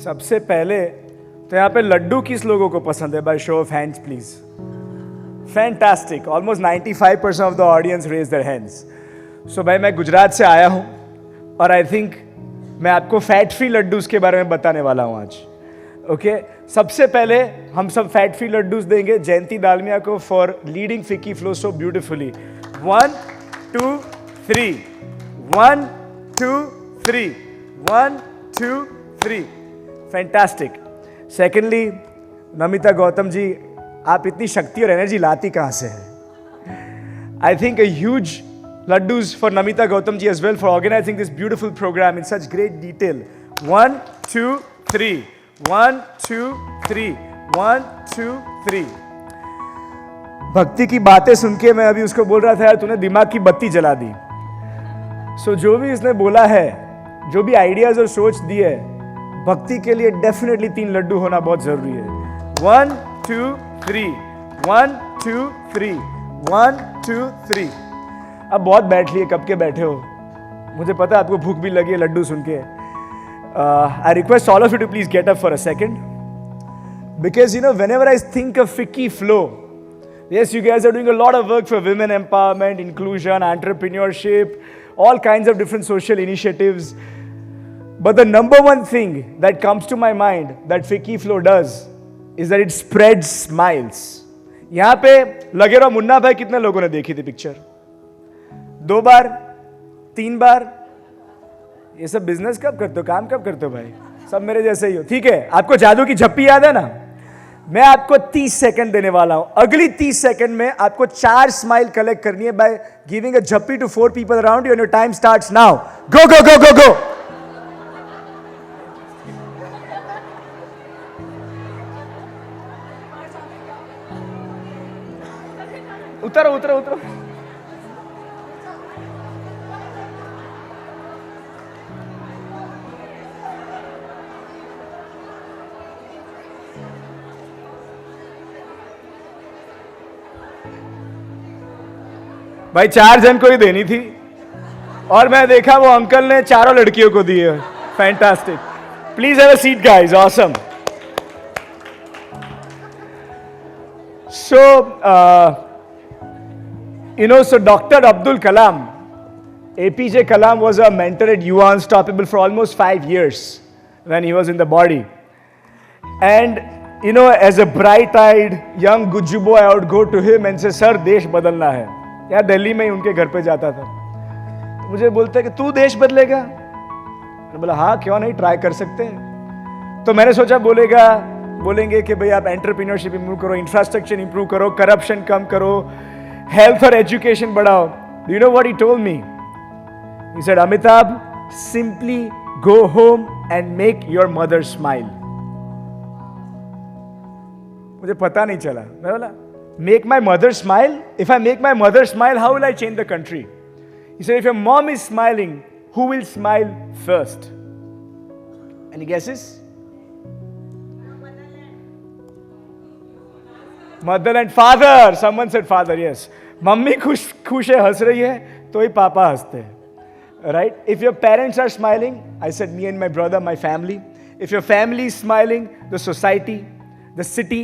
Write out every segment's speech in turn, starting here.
सबसे पहले तो यहाँ पे लड्डू किस लोगों को पसंद है? By show of hands please. Fantastic. Almost 95% of the audience raise their hands. So भाई मैं गुजरात से आया हूँ और आई थिंक मैं आपको फैट फ्री लड्डूस के बारे में बताने वाला हूँ आज. ओके सबसे पहले हम सब फैट फ्री लड्डूस देंगे जयंती दालमिया को for leading FICCI flow so beautifully. 1 2 3 1 2 3 1 2 3. Fantastic. Secondly Namita Gautam ji, आप इतनी शक्ति और एनर्जी लाती कहाँ से है? I think a huge laddus for Namita Gautam ji as well for organizing this beautiful program in such great detail. 1 2 3 1 2 3 1 2 3. भक्ति की बातें सुन के मैं अभी उसको बोल रहा था यार तूने दिमाग की बत्ती जला दी. सो जो भी इसने बोला है, जो भी आइडियाज और सोच दी है, भक्ति के लिए डेफिनेटली 3 लड्डू होना बहुत जरूरी है. 1 2 3 1 2 3 1 2 3. अब बहुत बैठ लिए, कब के बैठे हो, मुझे पता है आपको भूख भी लगी है लड्डू सुन के. I request all of you to please get up for a second, because you know whenever I think of FICCI FLO, yes you guys are doing a lot of work for women empowerment, inclusion, entrepreneurship, all kinds of different social initiatives, but the number one thing that comes to my mind that ficky flow does is that it spreads smiles. यहाँ पे लगे रहो मुन्ना भाई कितने लोगों ने देखी थी पिक्चर? 2 बार 3 बार? ये सब बिजनेस कब करते हो, काम कब करते हो भाई? सब मेरे जैसे ही हो. ठीक है, आपको जादू की झप्पी याद है ना? मैं आपको 30 सेकंड देने वाला हूं. अगली 30 सेकंड में आपको 4 स्माइल कलेक्ट करनी है बाय गिविंग अ झप्पी to 4 people around you and your time starts now. Go go go go go. उतरो उतरो उतरो. भाई 4 जन को ही देनी थी और मैं देखा वो अंकल ने 4 लड़कियों को दी है. Fantastic. Please have a seat guys. Awesome. So you know, so Dr. Abdul Kalam, APJ Kalam was a mentor at UA Unstoppable for almost 5 years when he was in the body. And, you know, as a bright-eyed young Gujju boy, I would go to him and say, Sir, देश बदलना है. यार दिल्ली में ही उनके घर पे जाता था. तो मुझे बोलता है कि तू देश बदलेगा? मैंने बोला हाँ क्यों नहीं, ट्राई कर सकते हैं. तो मैंने सोचा बोलेंगे कि भाई आप एंटरप्रेन्योरशिप इंप्रूव करो, इंफ्रास्ट्रक्चर इंप्रूव करो, करप्शन कम करो, health or education बढ़ाओ. Do you know what he told me? He said, Amitabh, simply go home and make your mother smile. मुझे पता नहीं चला. मैं बोला make my mother smile? If I make my mother smile, how will I change the country? He said, if your mom is smiling, who will smile first? Any guesses? Motherland. Father. Someone said father. Yes. Mummy खुश है, हंस रही है, तो ही पापा हंसते हैं. Right? If your parents are smiling, I said me and my brother, my family. If your family is smiling, the society, the city,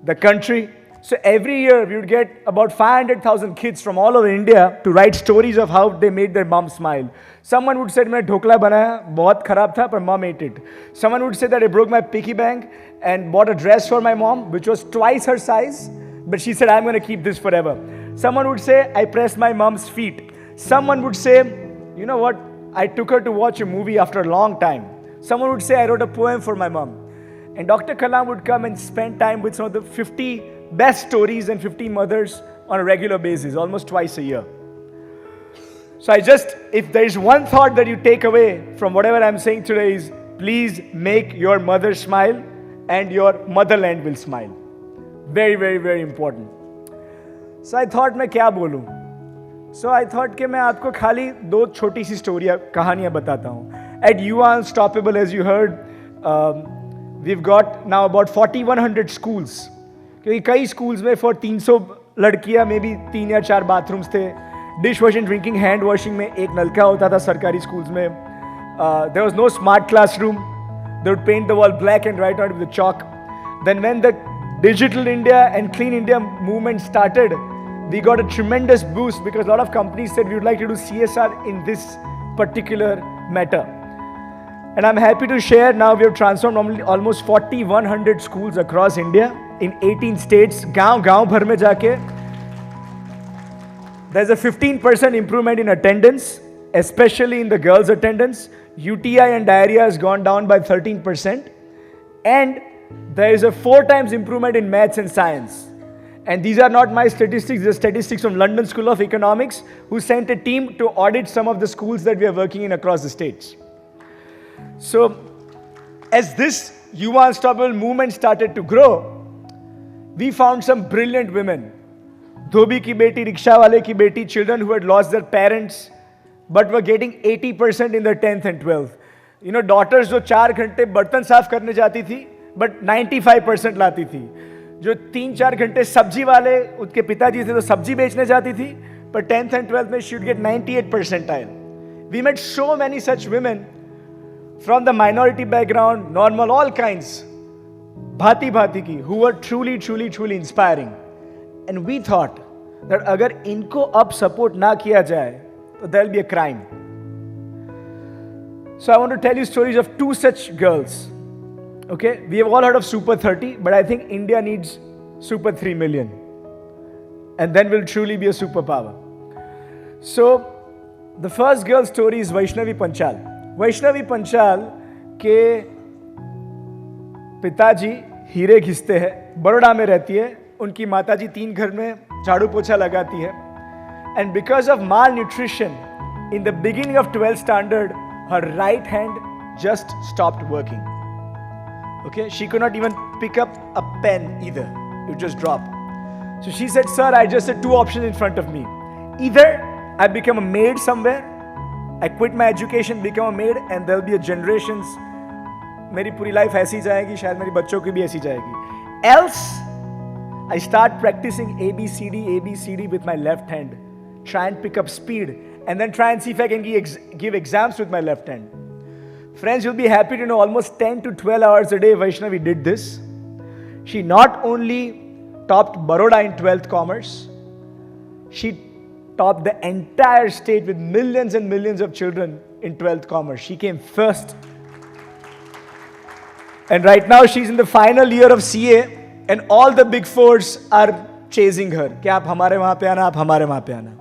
the country. So every year we would get about 500,000 kids from all over India to write stories of how they made their mom smile. Someone would say मैं ढोकला बनाया, बहुत खराब था, पर mom ate it. Someone would say that I broke my piggy bank and bought a dress for my mom, which was twice her size, but she said I'm going to keep this forever. Someone would say I pressed my mom's feet. Someone would say, you know what, I took her to watch a movie after a long time. Someone would say I wrote a poem for my mom. And Dr. Kalam would come and spend time with some of the 50 best stories and 50 mothers on a regular basis, almost twice a year. So if there is one thought that you take away from whatever I'm saying today is, please make your mother smile and your motherland will smile. Very, very, very important. So I thought मैं क्या बोलूं? So I thought कि मैं आपको खाली 2 छोटी सी कहानियां बताता हूं. At UA Unstoppable, as you heard, we've got now about 4,100 schools. क्योंकि कई schools में for 300 लड़कियां में भी 3 या 4 bathrooms थे. Dish washing, drinking, hand washing में एक नलका होता था सरकारी schools में. There was no smart classroom. They would paint the wall black and write on it with chalk. Then when the Digital India and Clean India movement started, we got a tremendous boost because a lot of companies said we would like to do CSR in this particular matter. And I'm happy to share now we have transformed almost 4,100 schools across India in 18 states. Gaon bhar mein jaake, there's a 15% improvement in attendance, especially in the girls' attendance. UTI and diarrhea has gone down by 13%. And there is a 4 times improvement in maths and science. And these are not my statistics, these are statistics from London School of Economics, who sent a team to audit some of the schools that we are working in across the states. So, as this Yuva Unstoppable movement started to grow, we found some brilliant women. Dhobi ki beti, rickshaw wale ki beti, children who had lost their parents, but were getting 80% in their 10th and 12th. You know, daughters जो 4 घंटे बर्तन साफ करने जाती थी, but 95% लाती थी. जो 3-4 घंटे सब्जी वाले उसके पिताजी थे तो सब्जी बेचने जाती थी, but 10th and 12th में she would get 98 percentile. We met so many such women from the minority background, normal, all kinds, bhati ki, who were truly inspiring. And we thought that agar inko ab support na kiya jaye, so there will be a crime. So I want to tell you stories of 2 such girls. Okay, we have all heard of Super 30, but I think India needs Super 3 million. And then we'll truly be a superpower. So, the first girl story is Vaishnavi Panchal. Vaishnavi Panchal के पिताजी हीरे घिसते हैं, बड़ोड़ा में रहती है, उनकी माताजी 3 घर में झाड़ू पोछा लगाती है. And because of malnutrition, in the beginning of 12th standard, her right hand just stopped working. Okay, she could not even pick up a pen either. It would just drop. So she said, sir, I just had 2 options in front of me. Either I become a maid somewhere, I quit my education, become a maid, and there'll be a generations, मेरी पूरी life ऐसी जाएगी, शायद मेरी बच्चों की भी ऐसी जाएगी. Else, I start practicing ABCD with my left hand, try and pick up speed, and then try and see if I can give exams with my left hand. Friends, you'll be happy to know almost 10 to 12 hours a day Vaishnavi did this. She not only topped Baroda in 12th commerce, she topped the entire state with millions and millions of children in 12th commerce. She came first. And right now she's in the final year of CA and all the big fours are chasing her. कि आप हमारे वहाँ पे आना, आप हमारे वहाँ पे आना.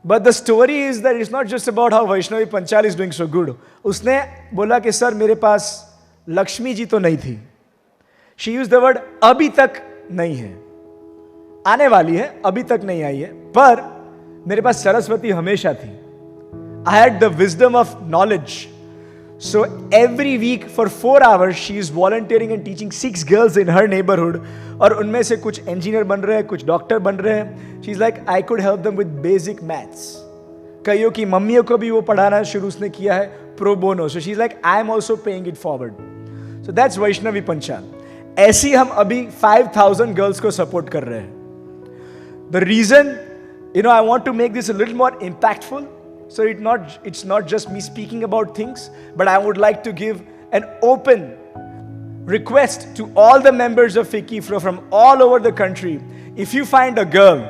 But the story is that it's not just about how Vaishnavi Panchal is doing so good. उसने बोला कि सर मेरे पास लक्ष्मी जी तो नहीं थी. She used the word अभी तक नहीं है. आने वाली है, अभी तक नहीं आई है, पर मेरे पास सरस्वती हमेशा थी. I had the wisdom of knowledge. So every week for 4 hours she is volunteering and teaching 6 girls in her neighborhood. और उनमें से कुछ engineer बन रहे हैं, कुछ doctor बन रहे हैं. She's like, I could help them with basic maths. कईयों की मम्मियों को भी वो पढ़ाना शुरू उसने किया है pro bono. So she's like, I am also paying it forward. So that's Vaishnavi Panchal. ऐसी हम अभी 5,000 girls को support कर रहे हैं. The reason, I want to make this a little more impactful. So it's not just me speaking about things, but I would like to give an open request to all the members of FICCI from all over the country. If you find a girl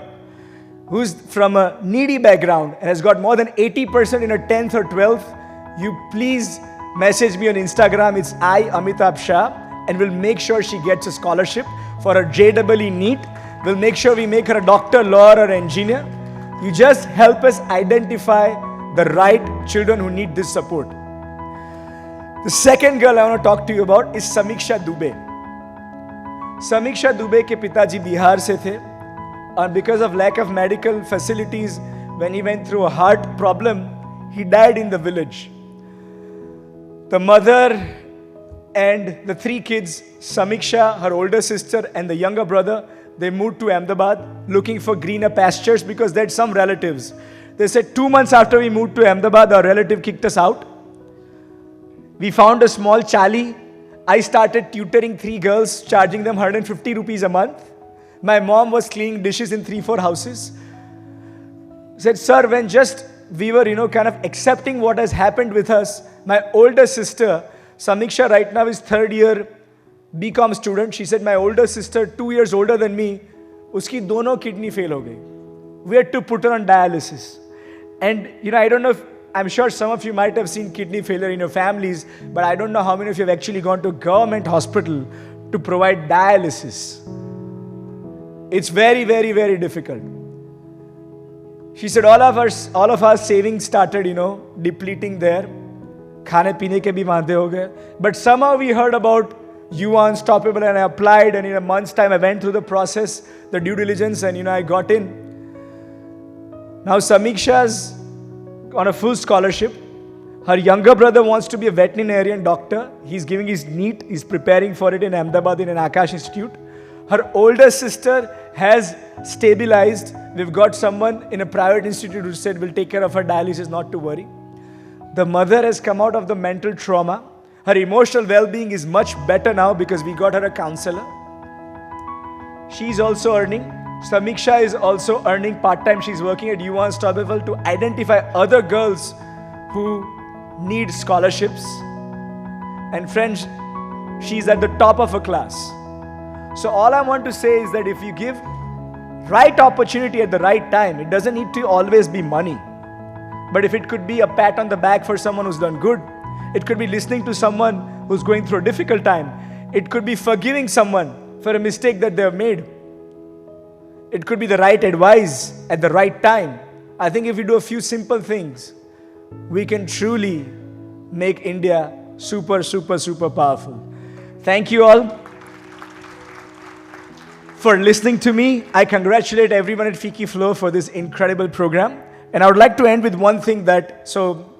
who's from a needy background and has got more than 80% in her 10th or 12th, you please message me on Instagram. It's Amitabh Shah, and we'll make sure she gets a scholarship for her JEE NEET. We'll make sure we make her a doctor, lawyer, or engineer. You just help us identify the right children who need this support. The second girl I want to talk to you about is Samiksha Dubey. Samiksha Dubey के पिताजी बिहार से थे, and because of lack of medical facilities, when he went through a heart problem, he died in the village. The mother and the 3 kids, Samiksha, her older sister, and the younger brother, they moved to Ahmedabad looking for greener pastures because they had some relatives. They said 2 months after we moved to Ahmedabad, our relative kicked us out. We found a small chali. I started tutoring 3 girls, charging them 150 rupees a month. My mom was cleaning dishes in 3-4 houses. Said, sir, when just we were, kind of accepting what has happened with us, my older sister Samiksha right now is third year BCom student. She said my older sister, 2 years older than me, uski dono kidney fail ho gayi. We had to put her on dialysis. And I don't know if, I'm sure some of you might have seen kidney failure in your families, but I don't know how many of you have actually gone to a government hospital to provide dialysis. It's very, very, very difficult. She said all of our savings started, depleting there. खाने पीने के भी वांदे हो गए. But somehow we heard about UA Unstoppable and I applied, and in a month's time I went through the process, the due diligence, and I got in. Now Samiksha's on a full scholarship. Her younger brother wants to be a veterinarian doctor. He's giving his NEET. He's preparing for it in Ahmedabad in an Akash Institute. Her older sister has stabilized. We've got someone in a private institute who said we'll take care of her dialysis, not to worry. The mother has come out of the mental trauma. Her emotional well-being is much better now because we got her a counselor. She's also earning. Samiksha is also earning part-time. She's working at UA Unstoppable to identify other girls who need scholarships. And friends, she's at the top of her class. So all I want to say is that if you give right opportunity at the right time, it doesn't need to always be money. But if it could be a pat on the back for someone who's done good, it could be listening to someone who's going through a difficult time, it could be forgiving someone for a mistake that they have made, it could be the right advice at the right time. I think if we do a few simple things, we can truly make India super, super, super powerful. Thank you all for listening to me. I congratulate everyone at Fiki Flow for this incredible program. And I would like to end with one thing so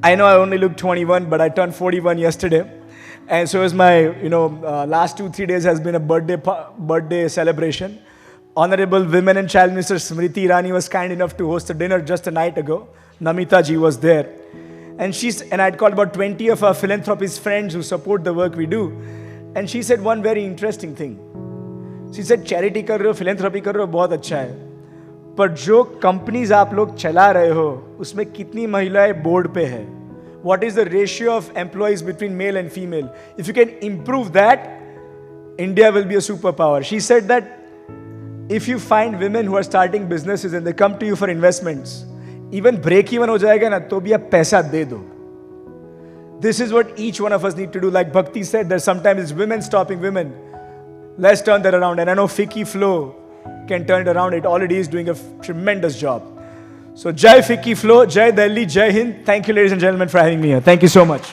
I know I only look 21, but I turned 41 yesterday. And so as my, last 2-3 days has been a birthday celebration. Honorable Women and Child Minister Smriti Irani was kind enough to host a dinner just a night ago. Namita ji was there. And I'd called about 20 of our philanthropist friends who support the work we do. And she said one very interesting thing. She said, charity कर रहे हो, philanthropy कर रहे हो, बहुत अच्छा है. पर जो कंपनीज आप लोग चला रहे हो, उसमें कितनी महिलाएं बोर्ड पे है? What is the ratio of employees between male and female? If you can improve that, India will be a superpower. She said that if you find women who are starting businesses and they come to you for investments, even break even हो जाएगा ना, तो भी आप पैसा दे दो. This is what each one of us need to do. Like Bhakti said, that sometimes it's women stopping women. Let's turn that around. And I know Fiki Flow can turn it around. It already is doing a tremendous job. So Jai Fiki Flow, Jai Delhi, Jai Hind. Thank you, ladies and gentlemen, for having me here. Thank you so much.